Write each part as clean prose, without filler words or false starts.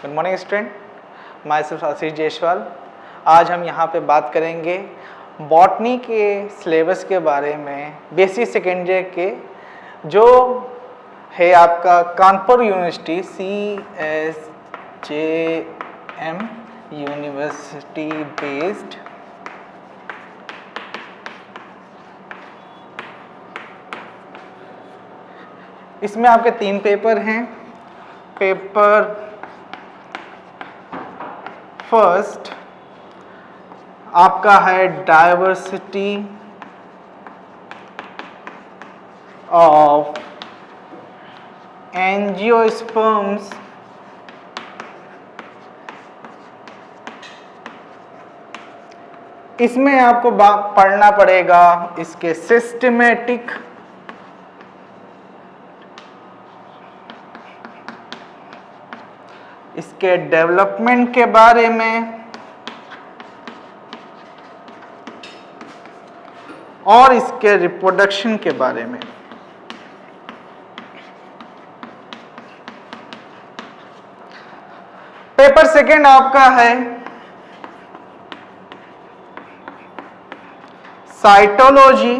Good morning student, myself Ashish Jaiswal. आज हम यहाँ पे बात करेंगे बॉटनी के सिलेबस के बारे में, बेसिक सेकेंड ईयर के, जो है आपका Kanpur university CSJM university based इसमें आपके 3 पेपर हैं। पेपर फर्स्ट आपका है डाइवर्सिटी ऑफ एंजियोस्पर्म्स इसमें आपको पढ़ना पड़ेगा इसके सिस्टमेटिक इसके डेवलपमेंट के बारे में और इसके रिप्रोडक्शन के बारे में। पेपर सेकंड आपका है cytology,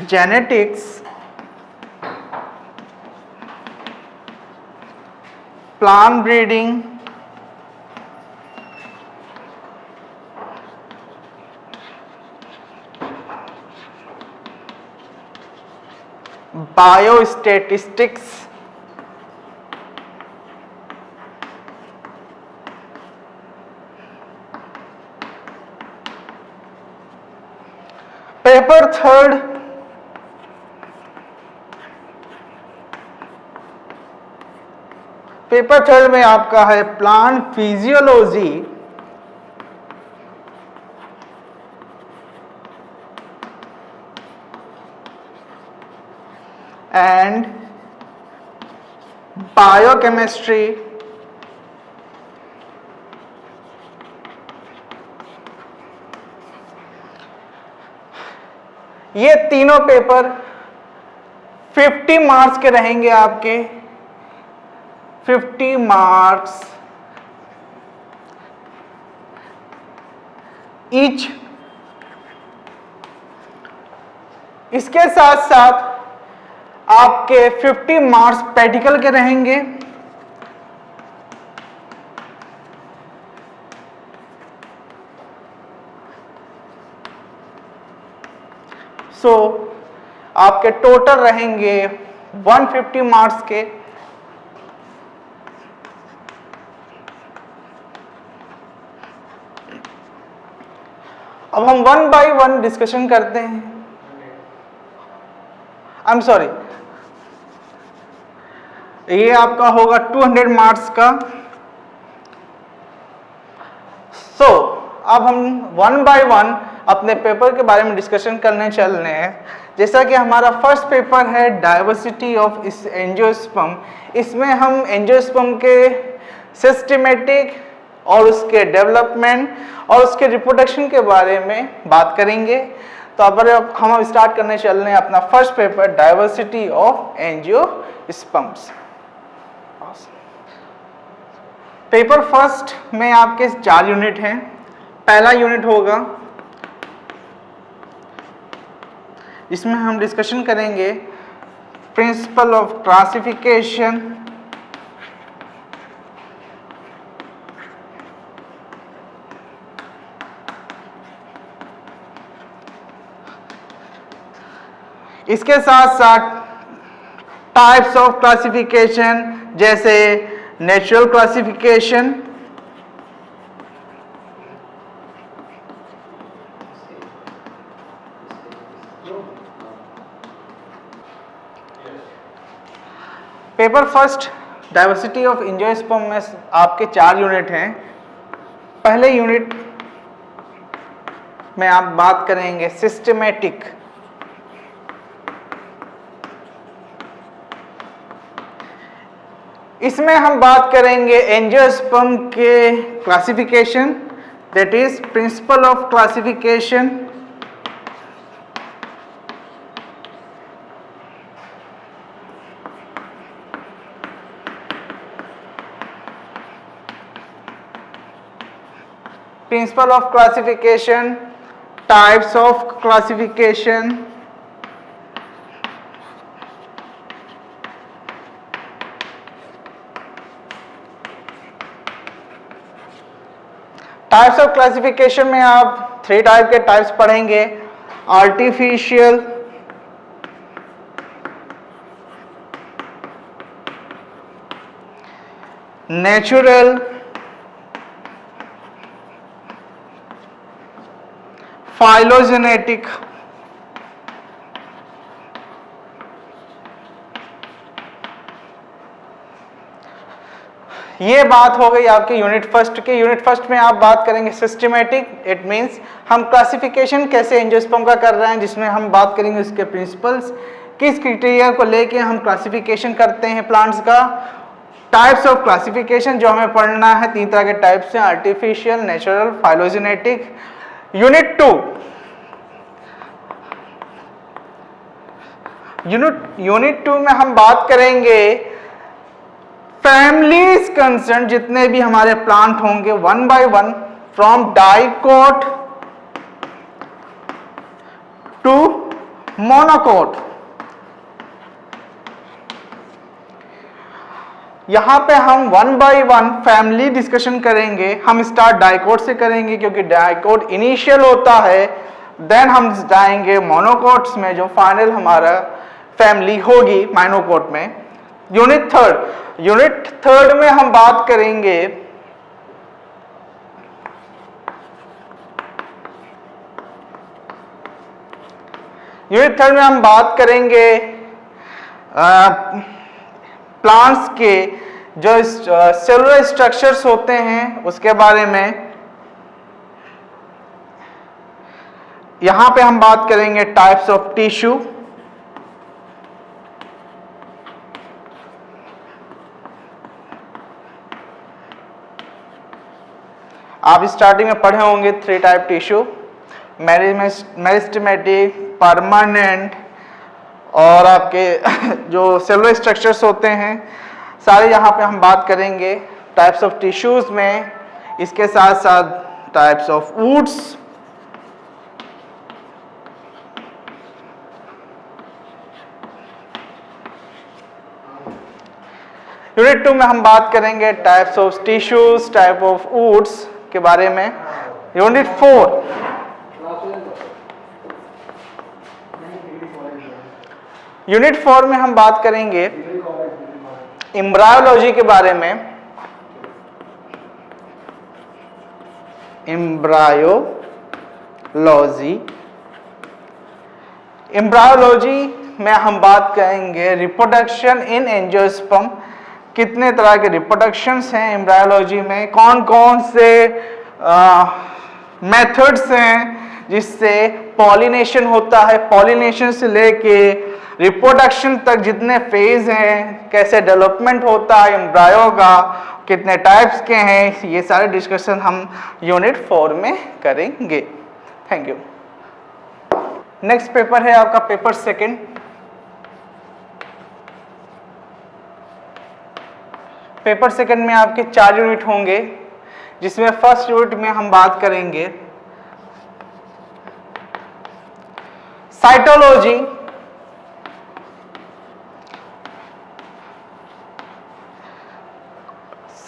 genetics, plant breeding, biostatistics, paper third में आपका है प्लांट फिजियोलॉजी एंड बायोकेमिस्ट्री। ये तीनों पेपर 50 मार्क्स के रहेंगे आपके। 50 मार्क्स ईच। इसके साथ साथ आपके 50 मार्क्स प्रैक्टिकल के रहेंगे। आपके टोटल रहेंगे 150 मार्क्स के। अब हम 1 बाय 1 डिस्कशन करते हैं। आई एम सॉरी, ये आपका होगा 200 मार्क्स का। अब हम 1 बाय 1 अपने पेपर के बारे में डिस्कशन करने चल रहे हैं। जैसा कि हमारा फर्स्ट पेपर है डाइवर्सिटी ऑफ एंजियोस्पर्म। इसमें हम एंजियोस्पर्म के सिस्टमेटिक और उसके डेवलपमेंट और उसके रिप्रोडक्शन के बारे में बात करेंगे। तो अब हम स्टार्ट करने चल रहे हैं अपना first paper diversity of angiosperms. Paper first में आपके 4 यूनिट हैं। पहला यूनिट होगा, इसमें हम डिस्कशन करेंगे प्रिंसिपल ऑफ क्लासिफिकेशन, इसके साथ साथ टाइप्स ऑफ क्लासिफिकेशन जैसे natural classification, paper first diversity of angiosperm में आपके 4 यूनिट हैं। पहले यूनिट में आप बात करेंगे सिस्टमेटिक। इसमें हम बात करेंगे एंजियोस्पर्म के classification, that is principle of classification. Principle of classification, types of classification, types of classification में आप 3 टाइप के टाइप्स पढ़ेंगे, आर्टिफिशियल, नेचुरल, फाइलोजेनेटिक। ये बात हो गई आपके यूनिट फर्स्ट की। यूनिट फर्स्ट में आप बात करेंगे सिस्टमैटिक, इट मींस हम क्लासिफिकेशन कैसे एंजियोस्पर्म का कर रहे हैं, जिसमें हम बात करेंगे उसके प्रिंसिपल्स, किस क्राइटेरिया को लेके हम क्लासिफिकेशन करते हैं प्लांट्स का। टाइप्स ऑफ क्लासिफिकेशन जो हमें पढ़ना है, 3 तरह के टाइप्स हैं, artificial, natural, phylogenetic. Unit 2, unit 2 में हम बात करेंगे फैमिलीज कंसर्न, जितने भी हमारे प्लांट होंगे 1 by 1 from dicot to monocot. यहां पे हम 1 by 1 फैमिली डिस्कशन करेंगे। हम स्टार्ट डाइकोट से करेंगे क्योंकि डाइकोट इनिशियल होता है, देन हम जाएंगे मोनोकोट्स में जो फाइनल हमारा फैमिली होगी मोनोकोट में। यूनिट थर्ड में हम बात करेंगे प्लांट्स के जो सेलुलर स्ट्रक्चर्स होते हैं उसके बारे में। यहां पे हम बात करेंगे टाइप्स ऑफ टिश्यू, आप स्टार्टिंग में पढ़े होंगे 3 टाइप टिश्यू, मेरिस्टेमेटिक, परमानेंट और आपके जो सेलुलर स्ट्रक्चर्स होते हैं सारे यहाँ पे हम बात करेंगे टाइप्स ऑफ टिश्यूज में। इसके साथ साथ टाइप्स ऑफ वुड्स, यूनिट 2 में हम बात करेंगे types of tissues, type of woods के बारे में। यूनिट 4 में हम बात करेंगे एम्ब्रायोलॉजी के बारे में। एम्ब्रायोलॉजी में हम बात करेंगे रिप्रोडक्शन इन एंजियोस्पर्म। कितने तरह के रिप्रोडक्शंस हैं एम्ब्रायोलॉजी में, कौन कौन से मेथड्स हैं जिससे पॉलिनेशन होता है, पॉलिनेशन से लेके रिप्रोडक्शन तक जितने फेज हैं, कैसे डेवलपमेंट होता है एम्ब्रायो का, कितने टाइप्स के हैं, ये सारे डिस्कशन हम यूनिट 4 में करेंगे। Thank you. नेक्स्ट पेपर है आपका पेपर सेकंड। पेपर सेकंड में आपके 4 यूनिट होंगे, जिसमें फर्स्ट यूनिट में हम बात करेंगे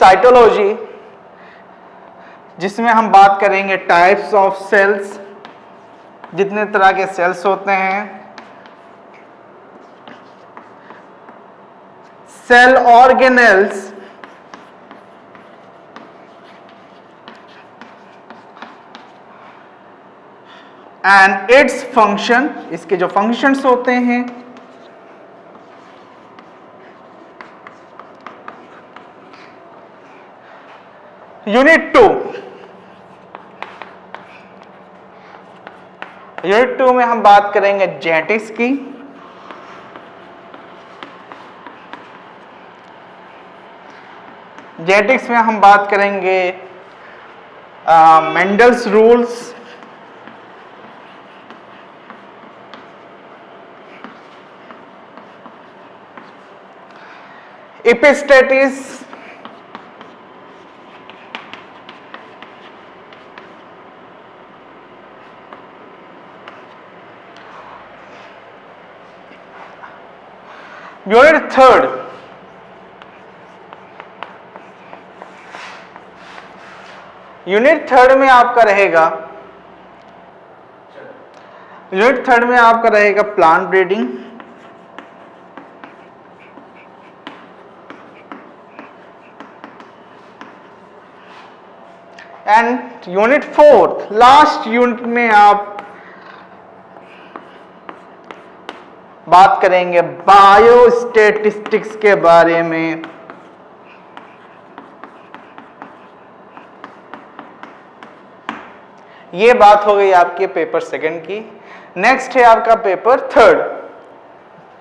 साइटोलॉजी, जिसमें हम बात करेंगे टाइप्स ऑफ सेल्स, जितने तरह के सेल्स होते हैं, cell organelles, and its function, इसके जो फंक्शंस होते हैं। यूनिट 2 में हम बात करेंगे जेनेटिक्स की। जेनेटिक्स में हम बात करेंगे Mendel's rules, epistasis, unit third, unit third में आपका रहेगा plant breeding, and unit fourth, last unit में आप बात करेंगे बायोस्टैटिस्टिक्स के बारे में। ये बात हो गई आपके पेपर सेकंड की। नेक्स्ट है आपका पेपर थर्ड,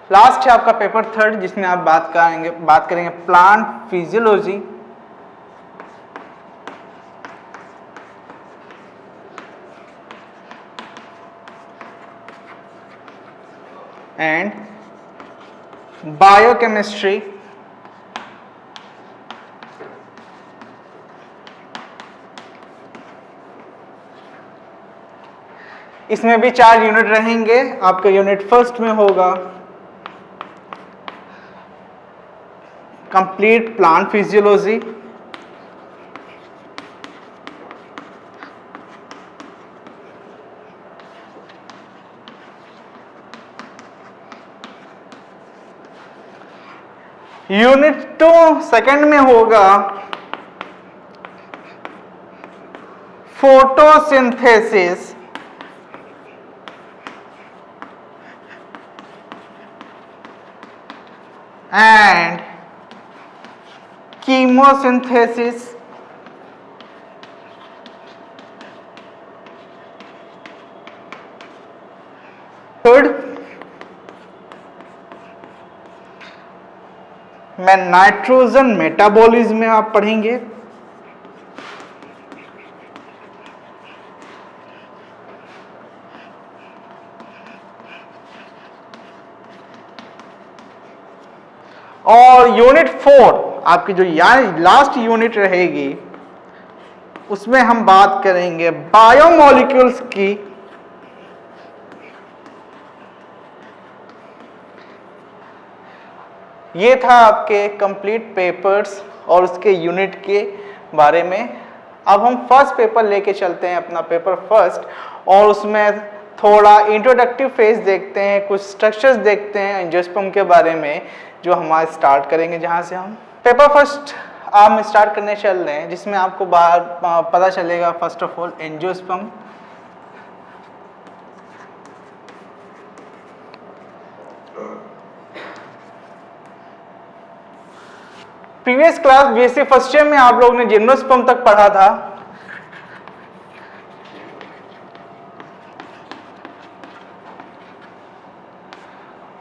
लास्ट है आपका पेपर थर्ड, जिसमें आप बात करेंगे प्लांट फिजियोलॉजी एंड बायोकेमिस्ट्री। इसमें भी 4 यूनिट रहेंगे। आपका यूनिट फर्स्ट में होगा complete plant physiology, unit 2 second में होगा फोटोसिंथेसिस एंड कीमोसिंथेसिस। थर्ड में नाइट्रोजन मेटाबॉलिज्म में आप पढ़ेंगे। और यूनिट 4 आपकी जो लास्ट यूनिट रहेगी, उसमें हम बात करेंगे बायोमोलिक्यूल्स की। ये था आपके कंप्लीट पेपर्स और उसके यूनिट के बारे में। अब हम फर्स्ट पेपर लेके चलते हैं, अपना पेपर फर्स्ट, और उसमें थोड़ा इंट्रोडक्टिव फेज देखते हैं, कुछ स्ट्रक्चर्स देखते हैं एंजियोस्पर्म के बारे में, जो हमारे स्टार्ट करेंगे जहाँ से हम पेपर फर्स्ट हम स्टार्ट करने चल रहे हैं, जिसमें आपको पता चलेगा first of all angiosperm. Previous class BSc first year में आप लोगों ने जिम्नोस्पर्म तक पढ़ा था।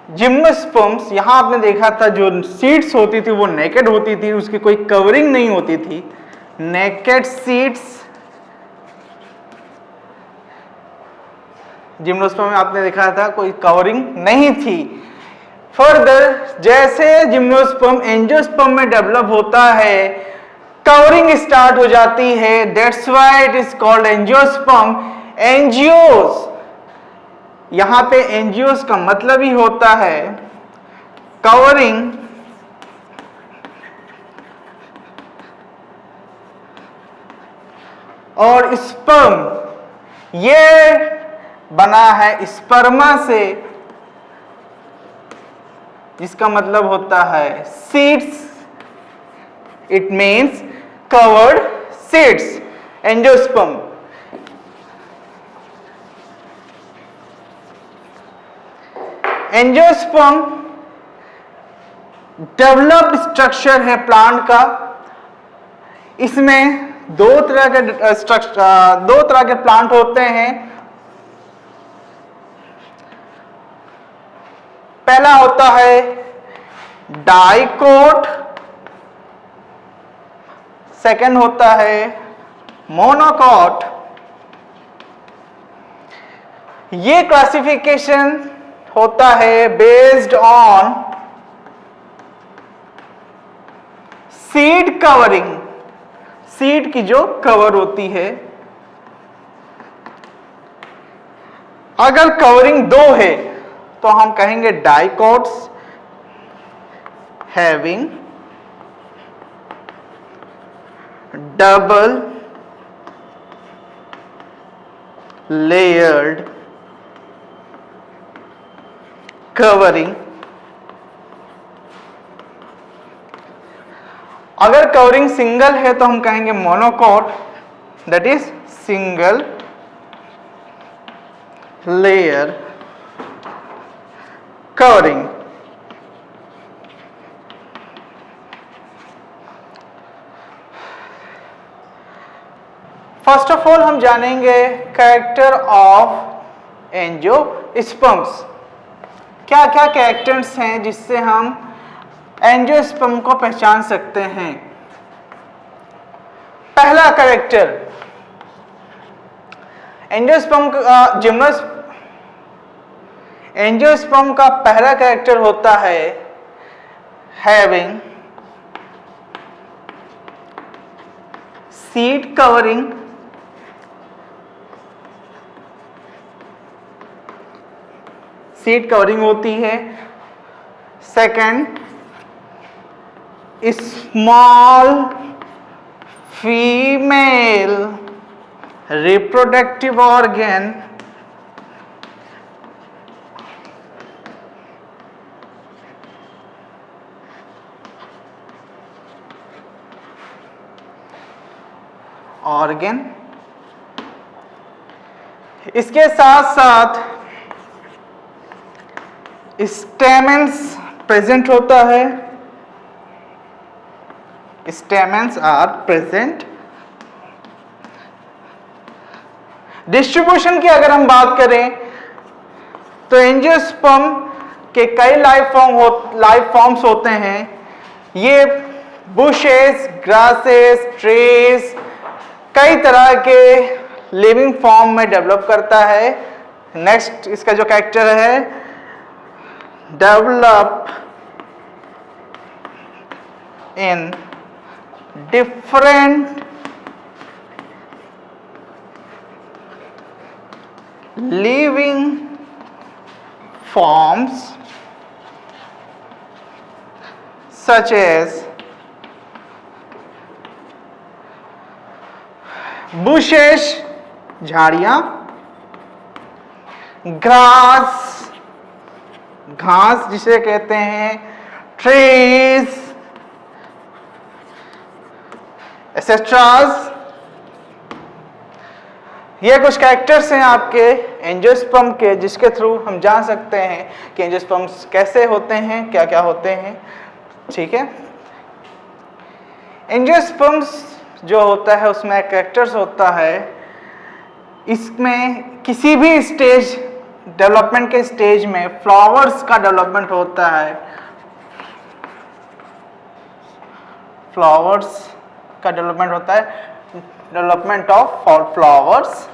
जिम्नोस्पर्म्स यहां आपने देखा था, जो सीड्स होती थी वो नेकेड होती थी, उसकी कोई कवरिंग नहीं होती थी। नेकेड सीड्स जिम्नोस्पर्म में आपने देखा था, कोई कवरिंग नहीं थी। फर्दर जैसे जिम्नोस्पर्म एंजियोस्पर्म में डेवलप होता है, कवरिंग स्टार्ट हो जाती है। That's why it is called angiosperm. Angios, यहां पे एंजियोस का मतलब ही होता है कवरिंग, और स्पर्म ये बना है स्पर्मा से, जिसका मतलब होता है seeds. It means covered seeds, angiosperm. Angiosperm developed structure है प्लांट का। इसमें दो तरह के प्लांट होते हैं। पहला होता है डाइकोट, सेकंड होता है मोनोकोट। ये क्लासिफिकेशन होता है based on seed covering, seed की जो कवर होती है। अगर कवरिंग दो है तो हम कहेंगे dicots, having double layered covering. अगर कवरिंग सिंगल है तो हम कहेंगे monocot, that is single layer covering. First of all हम जानेंगे कैरेक्टर ऑफ एंजियोस्पर्म्स। क्या क्या कैरेक्टर्स हैं जिससे हम एंजियोस्पर्म को पहचान सकते हैं। पहला कैरेक्टर एंजियोस्पर्म का पहला कैरेक्टर होता है having seed covering seed covering होती है। Second, small female reproductive organ इसके साथ साथ स्टेमेंस प्रेजेंट होता है। Stamens are present. डिस्ट्रीब्यूशन की अगर हम बात करें तो एंजियोस्पर्म के कई लाइफ फॉर्म्स होते हैं। ये बुशेस, ग्रासेस, ट्रीज, कई तरह के लिविंग फॉर्म में डेवलप करता है। नेक्स्ट इसका जो कैरेक्टर है, develop in different living forms such as bushes झाड़ियां, घास जिसे कहते हैं, ट्रीज एसेट्रास। ये कुछ कैरेक्टर्स हैं आपके एंजियोस्पर्म के जिसके थ्रू हम जान सकते हैं कि एंजियोस्पर्म्स कैसे होते हैं, क्या क्या होते हैं। ठीक है, एंजियोस्पर्म्स जो होता है उसमें कैरेक्टर्स होता है। इसमें किसी भी स्टेज, डेवलपमेंट के स्टेज में फ्लावर्स का डेवलपमेंट होता है। फ्लावर्स का डेवलपमेंट होता है, development of flowers.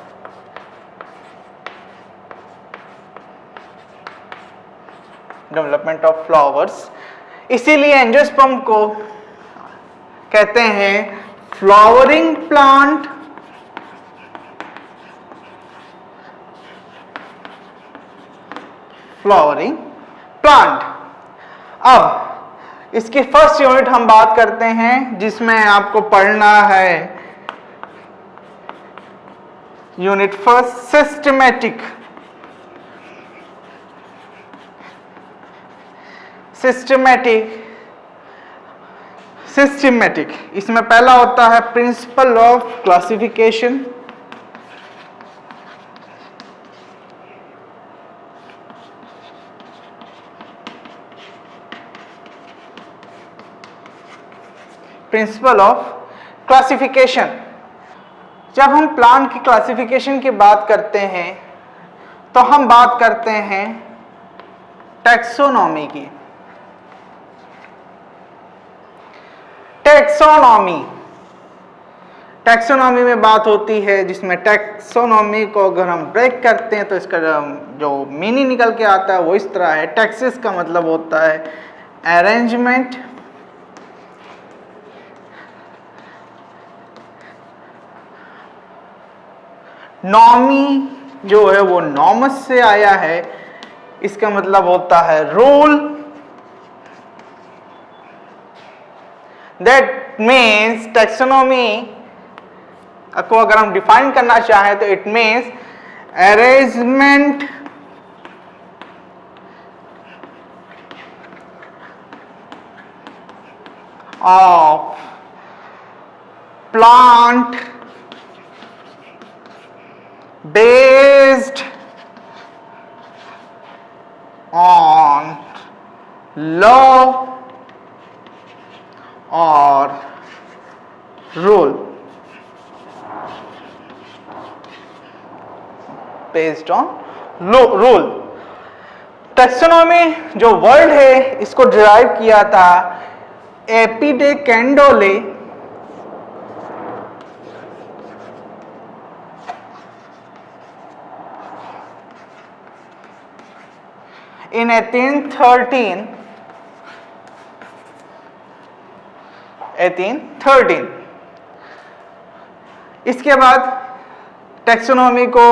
Development of flowers, इसीलिए एंजियोस्पर्म को कहते हैं फ्लावरिंग प्लांट। Flowering plant. अब इसकी फर्स्ट यूनिट हम बात करते हैं जिसमें आपको पढ़ना है यूनिट फर्स्ट, सिस्टमैटिक। सिस्टमैटिक इसमें पहला होता है principle of classification. Principle of classification. जब हम प्लांट की क्लासिफिकेशन की बात करते हैं तो हम बात करते हैं टैक्सोनॉमी की। टैक्सोनॉमी में बात होती है जिसमें टैक्सोनॉमी को अगर हम ब्रेक करते हैं तो इसका जो मीनिंग निकल के आता है वो इस तरह है। टैक्सिस का मतलब होता है अरेंजमेंट, नॉमी जो है वो नॉमस से आया है, इसका मतलब होता है रूल। दैट मीन्स टैक्सोनॉमी को अगर हम डिफाइन करना चाहें तो it means arrangement of plant based on law or rule, based on rule. Taxonomy जो वर्ड है इसको डिराइव किया था एपी डे कैंडोले in 1813. इसके बाद टैक्सोनॉमी को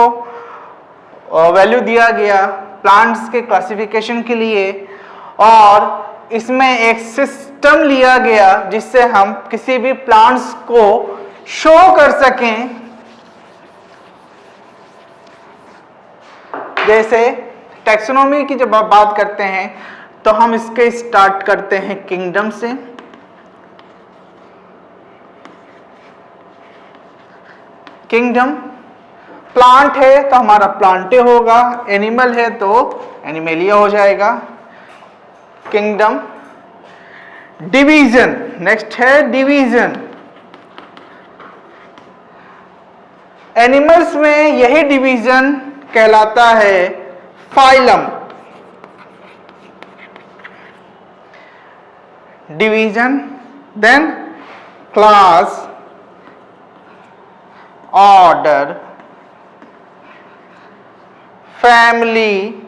वैल्यू दिया गया प्लांट्स के क्लासिफिकेशन के लिए और इसमें एक सिस्टम लिया गया जिससे हम किसी भी प्लांट्स को शो कर सकें। जैसे टैक्सोनॉमी की जब आप बात करते हैं तो हम इसके स्टार्ट करते हैं किंगडम से। किंगडम प्लांट है तो हमारा प्लांटे होगा, एनिमल है तो एनिमेलिया हो जाएगा। किंगडम डिवीजन, नेक्स्ट है डिवीजन। एनिमल्स में यही डिवीजन कहलाता है phylum. Division, then class, order, family,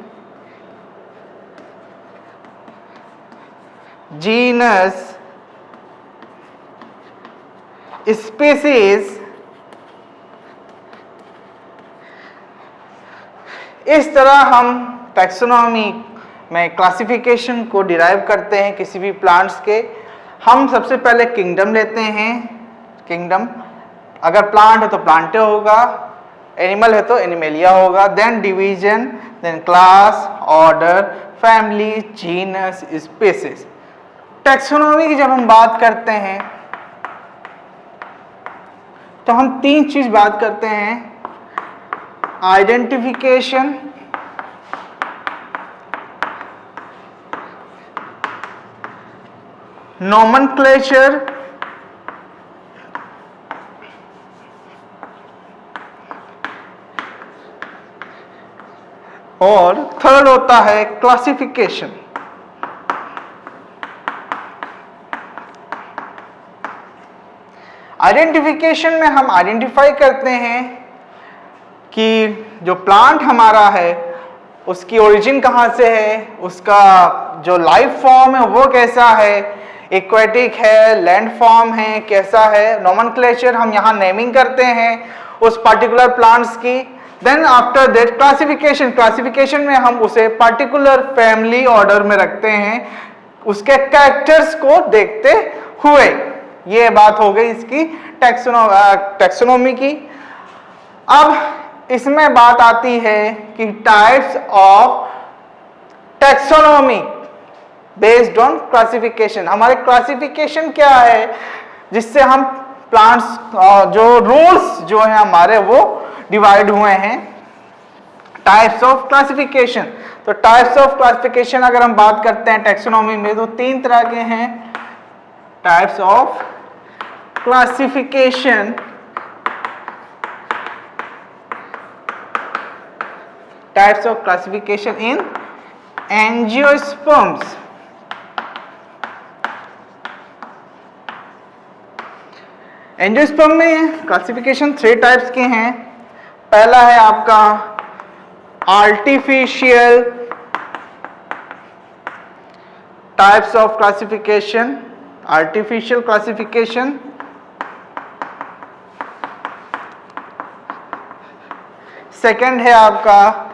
genus, species. इस तरह हम टैक्सोनॉमी में क्लासिफिकेशन को डिराइव करते हैं किसी भी प्लांट्स के। हम सबसे पहले किंगडम लेते हैं। किंगडम अगर प्लांट है तो प्लांटे होगा, एनिमल है तो एनिमेलिया होगा, then division, then class, order, family, genus, species. Taxonomy की जब हम बात करते हैं तो हम तीन चीज बात करते हैं, आइडेंटिफिकेशन, नोमेनक्लेचर और थर्ड होता है क्लासिफिकेशन। आइडेंटिफिकेशन में हम आइडेंटिफाई करते हैं कि जो प्लांट हमारा है उसकी ओरिजिन कहाँ से है, उसका जो लाइफ फॉर्म है वो कैसा है, एक्वेटिक है, लैंड फॉर्म है, कैसा है। नोमेनक्लेचर हम यहाँ नेमिंग करते हैं उस पर्टिकुलर प्लांट्स की। Then after that classification, classification में हम उसे पर्टिकुलर फैमिली ऑर्डर में रखते हैं उसके कैरेक्टर्स को देखते हुए। ये बात हो गई इसकी टैक्सोनॉमी की। अब इसमें बात आती है कि types of taxonomy based on classification. हमारे क्लासिफिकेशन क्या है जिससे हम प्लांट्स जो रूल्स जो है हमारे वो डिवाइड हुए हैं। टाइप्स ऑफ क्लासिफिकेशन, तो टाइप्स ऑफ क्लासिफिकेशन अगर हम बात करते हैं टैक्सोनॉमी में तो तीन तरह के हैं types of classification. Types of classification in angiosperms. Angiosperm में क्लासिफिकेशन 3 टाइप्स के हैं। पहला है आपका artificial types of classification, artificial classification. Second है आपका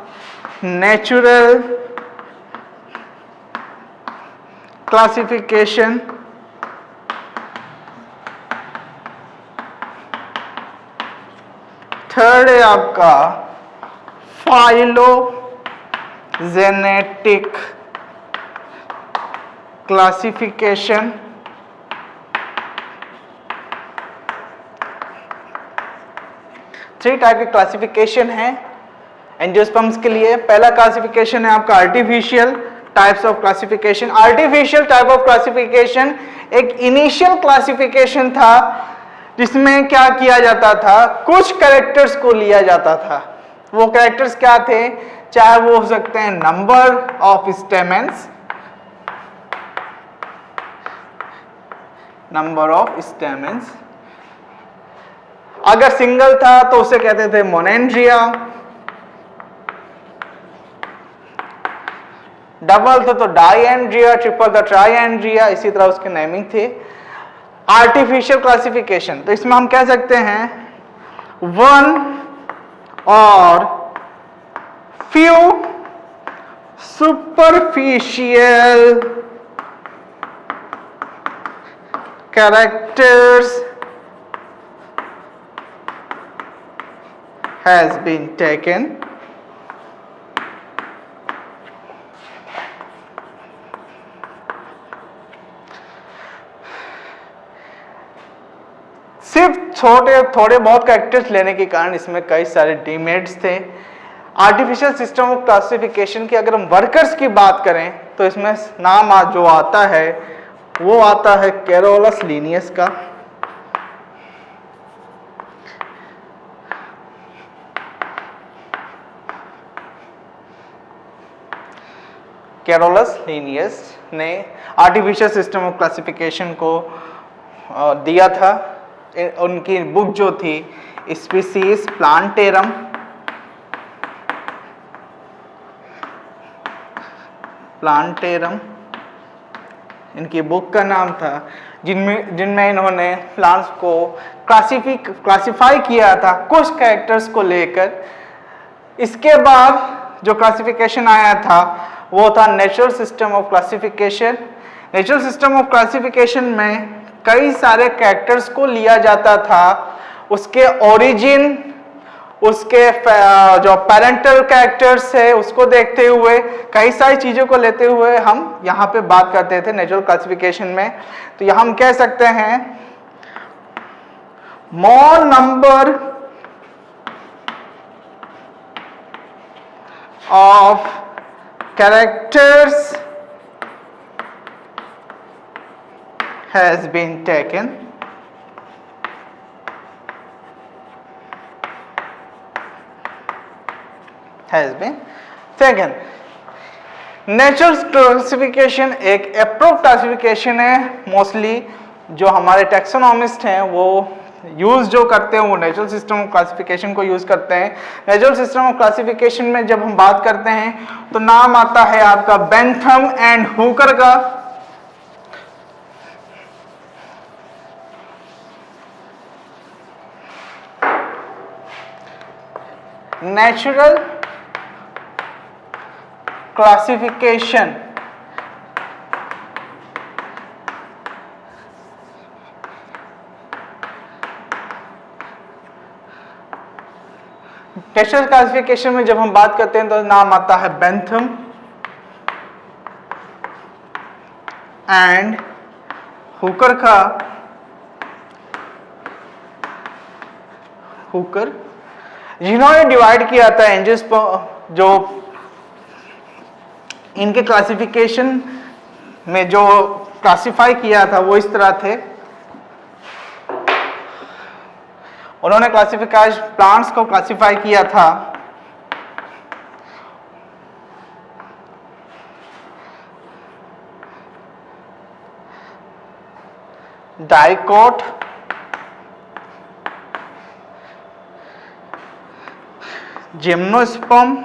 नेचुरल क्लासिफिकेशन थर्ड है आपका फाइलोजेनेटिक क्लासिफिकेशन। थ्री टाइप के क्लासिफिकेशन है एंजियोस्पर्म्स के लिए। पहला क्लासिफिकेशन है आपका artificial types of classification. Artificial type of classification एक इनिशियल क्लासिफिकेशन था जिसमें क्या किया जाता था, कुछ कैरेक्टर्स को लिया जाता था। वो कैरेक्टर्स क्या थे, चाहे वो हो सकते हैं number of stamens, number of stamens, अगर सिंगल था तो उसे कहते थे मोनेंड्रिया, डबल था तो डायएंड्रिया, ट्रिपल था ट्राइएंड्रिया, इसी तरह उसके नेमिंग थे। आर्टिफिशियल क्लासिफिकेशन, तो इसमें हम कह सकते हैं वन और few superficial characters has been taken सिर्फ थोड़े बहुत कैरेक्टर्स लेने के कारण इसमें कई सारे डीमेरिट्स थे। आर्टिफिशियल सिस्टम ऑफ क्लासिफिकेशन की अगर हम वर्कर्स की बात करें तो इसमें नाम जो आता है वो आता है कैरोलस लीनियस का। कैरोलस लीनियस ने आर्टिफिशियल सिस्टम ऑफ क्लासिफिकेशन को दिया था। उनकी बुक जो थी स्पीसीज प्लांटेरम, इनकी बुक का नाम था, जिनमें इन्होंने प्लांट्स को क्लासिफाई किया था कुछ कैरेक्टर्स को लेकर। इसके बाद जो क्लासिफिकेशन आया था वो था natural system of classification. Natural system of classification में कई सारे कैरेक्टर्स को लिया जाता था, उसके ओरिजिन, उसके जो पेरेंटल कैरेक्टर्स है उसको देखते हुए, कई सारी चीजों को लेते हुए हम यहाँ पे बात करते थे नेचुरल क्लासिफिकेशन में। तो यहाँ हम कह सकते हैं मोर number of characters has been taken natural classification एक अप्रूव्ड क्लासिफिकेशन है। मोस्टली जो हमारे टैक्सोनॉमिस्ट हैं वो यूज जो करते हैं वो नेचुरल सिस्टम ऑफ क्लासिफिकेशन को यूज करते हैं। नेचुरल सिस्टम ऑफ क्लासिफिकेशन में जब हम बात करते हैं तो नाम आता है आपका बेंथम एंड हुकर का। नेचुरल क्लासिफिकेशन नेचुरल क्लासिफिकेशन में जब हम बात करते हैं तो नाम आता है बेंथम एंड हुकर का। हुकर जिन्होंने डिवाइड किया था एंजियोस्पर्म, जो इनके क्लासिफिकेशन में जो क्लासिफाई किया था वो इस तरह थे। उन्होंने प्लांट्स को क्लासिफाई किया था डाइकोट, जिम्नोस्पर्म,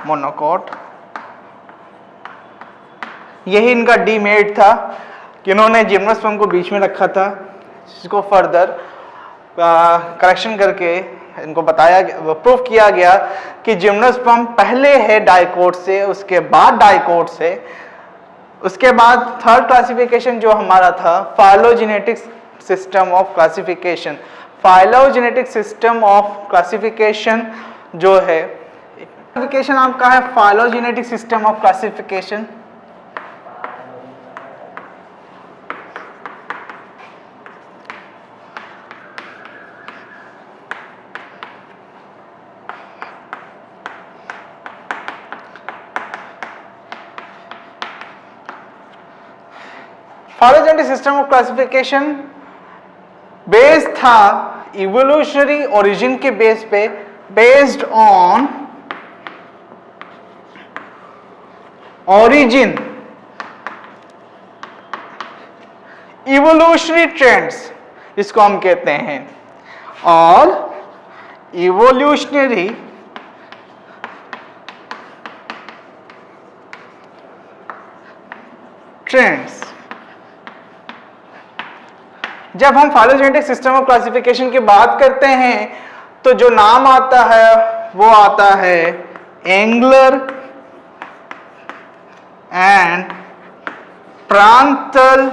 मोनोकोट। यही इनका डीमेरिट था कि इन्होंने जिम्नोस्पर्म को बीच में रखा था, जिसको फर्दर करेक्शन करके इनको बताया, प्रूव किया गया कि जिम्नोस्पर्म पहले है डाइकोट से, उसके बाद डाइकोट से, उसके बाद थर्ड क्लासिफिकेशन जो हमारा था phylogenetic system of classification. Phylogenetic system of classification जो है, क्लासिफिकेशन आपका है phylogenetic system of classification. Phylogenetic system of classification base था इवोल्यूशनरी ओरिजिन के बेस पे, based on origin, evolutionary trends इसको हम कहते हैं, और इवोल्यूशनरी ट्रेंड्स। जब हम फाइलोजेनेटिक सिस्टम ऑफ क्लासिफिकेशन की बात करते हैं तो जो नाम आता है वो आता है Engler and Prantl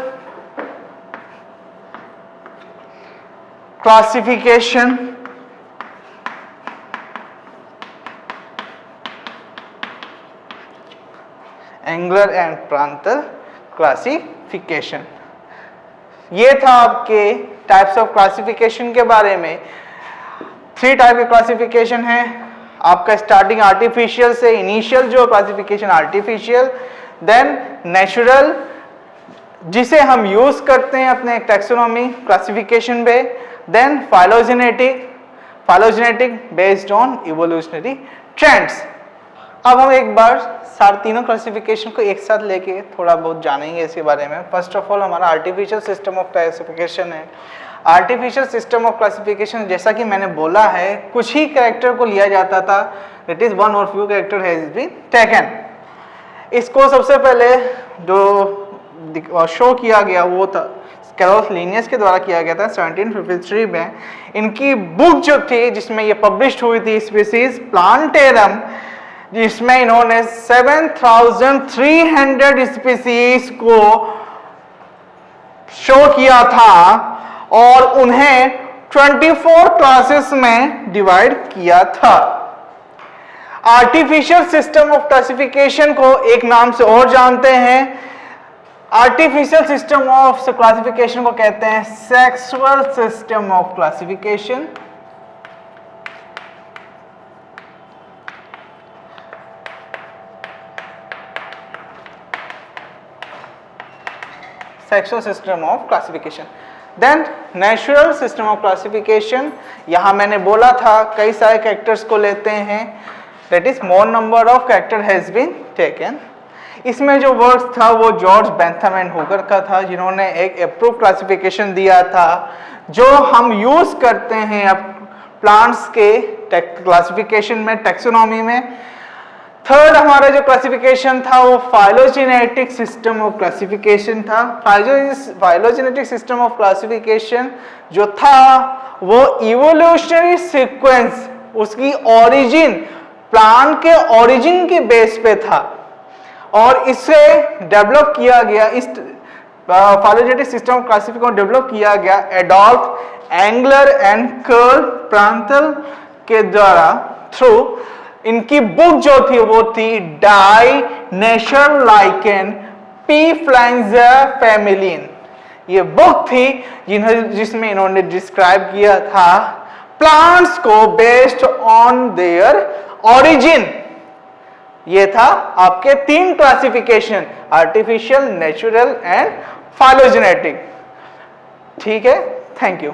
classification. Engler and Prantl classification, ये था आपके टाइप्स ऑफ क्लासिफिकेशन के बारे में। 3 टाइप के क्लासिफिकेशन है आपका, स्टार्टिंग आर्टिफिशियल से, इनिशियल जो क्लासिफिकेशन आर्टिफिशियल, देन नेचुरल जिसे हम यूज करते हैं अपने टैक्सोनॉमी क्लासिफिकेशन पे, then phylogenetic based on evolutionary trends. अब हम एक बार सारे तीनों क्लासिफिकेशन को एक साथ लेके थोड़ा बहुत जानेंगे इसके बारे में। फर्स्ट ऑफ ऑल हमारा आर्टिफिशियल सिस्टम ऑफ क्लासिफिकेशन है। आर्टिफिशियल सिस्टम ऑफ क्लासिफिकेशन जैसा कि मैंने बोला है, कुछ ही कैरेक्टर को लिया जाता था, दैट इज वन और few character has been taken. इसको सबसे पहले जो शो किया गया वो था कैरोलस लिनियस के द्वारा किया गया था 1753 में। इनकी बुक जो थी जिसमें ये पब्लिश हुई थी, स्पीसीज प्लांटेरम, जिसमें इन्होंने 7300 स्पीसीज को शो किया था और उन्हें 24 क्लासेस में डिवाइड किया था। आर्टिफिशियल सिस्टम ऑफ क्लासिफिकेशन को एक नाम से और जानते हैं, आर्टिफिशियल सिस्टम ऑफ क्लासिफिकेशन को कहते हैं sexual system of classification. Sexual system of classification. Then natural system of classification, यहां मैंने बोला था कई सारे कैरेक्टर्स को लेते हैं, that is more number of character has been taken. इसमें जो वर्ड्स था वो जॉर्ज बेंथम एंड हुकर का था, जिन्होंने एक अप्रूव क्लासिफिकेशन दिया था जो हम यूज करते हैं अब प्लांट्स के क्लासिफिकेशन में, टैक्सोनॉमी में। थर्ड हमारा जो क्लासिफिकेशन था वो फाइलोजेनेटिक सिस्टम ऑफ क्लासिफिकेशन था। फाइलोजेनेटिक सिस्टम ऑफ क्लासिफिकेशन जो था वो इवोल्यूशनरी सीक्वेंस, उसकी ओरिजिन, प्लांट के ओरिजिन के बेस पे था, और इसे डेवलप किया गया, इस फाइलोजेनेटिक सिस्टम ऑफ क्लासिफिकेशन को डेवलप किया गया एडोल्फ एंगलर एंड कर्ल प्रांतल के द्वारा थ्रू। इनकी बुक जो थी वो थी डायनेशन लाइकेन पी फ्लैंजा फैमिलीन। ये बुक थी जिसमें इन्होंने डिस्क्राइब किया था प्लांट्स को बेस्ड ऑन देयर ओरिजिन। ये था आपके 3 classification, artificial, natural and phylogenetic. ठीक है, थैंक यू।